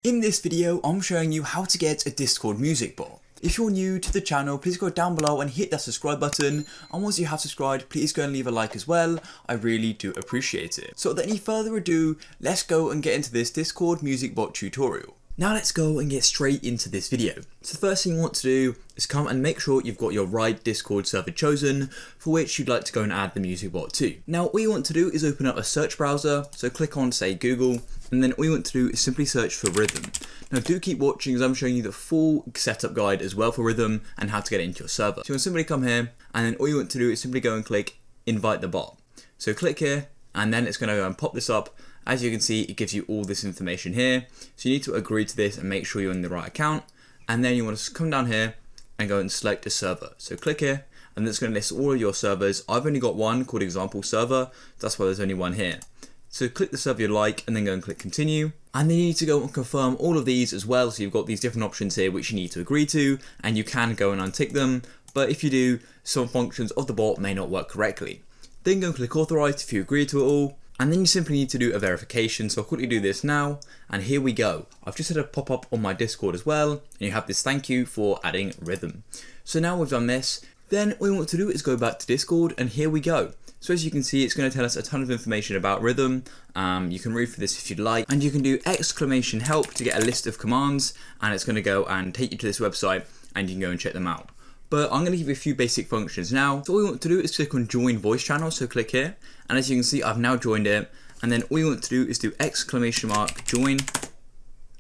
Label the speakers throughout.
Speaker 1: In this video, I'm showing you how to get a Discord music bot. If you're new to the channel, please go down below and hit that subscribe button, and once you have subscribed, please go and leave a like as well. I really do appreciate it. So without any further ado, let's go and get into this Discord music bot tutorial. Now let's go and get straight into this video. So the first thing you want to do is come and make sure you've got your right Discord server chosen for which you'd like to go and add the music bot to. Now all you want to do is open up a search browser, so click on say Google, and then all you want to do is simply search for Rhythm. Now do keep watching as I'm showing you the full setup guide as well for Rhythm and how to get it into your server. So you want to simply come here, and then all you want to do is simply go and click invite the bot. So click here, and then it's going to go and pop this up. As you can see, it gives you all this information here. So you need to agree to this and make sure you're in the right account. And then you want to come down here and go and select a server. So click here, and it's going to list all of your servers. I've only got one called example server. That's why there's only one here. So click the server you like and then go and click continue. And then you need to go and confirm all of these as well. So you've got these different options here which you need to agree to, and you can go and untick them. But if you do, some functions of the bot may not work correctly. Then go and click authorize if you agree to it all. And then you simply need to do a verification. So I'll quickly do this now. And here we go. I've just had a pop up on my Discord as well. And you have this thank you for adding Rhythm. So now we've done this. Then all we want to do is go back to Discord, and here we go. So as you can see, it's going to tell us a ton of information about Rhythm. You can read through this if you'd like, and you can do exclamation help to get a list of commands, and it's going to go and take you to this website and you can go and check them out. But I'm going to give you a few basic functions now. So all we want to do is click on join voice channel, so click here, and as you can see, I've now joined it, and then all you want to do is do exclamation mark join,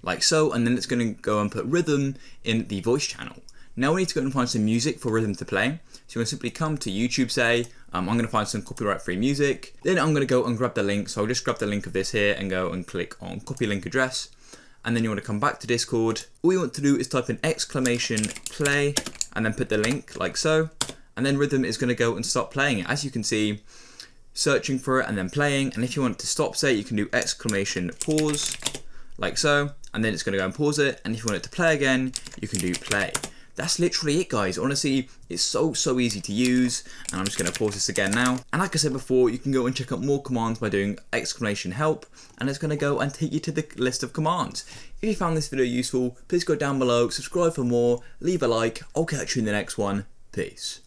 Speaker 1: like so, and then it's going to go and put Rhythm in the voice channel. Now we need to go and find some music for Rhythm to play. So you're going to simply come to YouTube, say, I'm going to find some copyright free music. Then I'm going to go and grab the link. So I'll just grab the link of this here and go and click on copy link address. And then you want to come back to Discord. All you want to do is type in exclamation play and then put the link like so. And then Rhythm is going to go and start playing it. As you can see, searching for it and then playing. And if you want to stop, say, you can do exclamation pause like so. And then it's going to go and pause it. And if you want it to play again, you can do play. That's literally it, guys. Honestly, it's so easy to use, and I'm just going to pause this again now. And like I said before, you can go and check out more commands by doing exclamation help, and it's going to go and take you to the list of commands. If you found this video useful, please go down below, subscribe for more, leave a like. I'll catch you in the next one. Peace.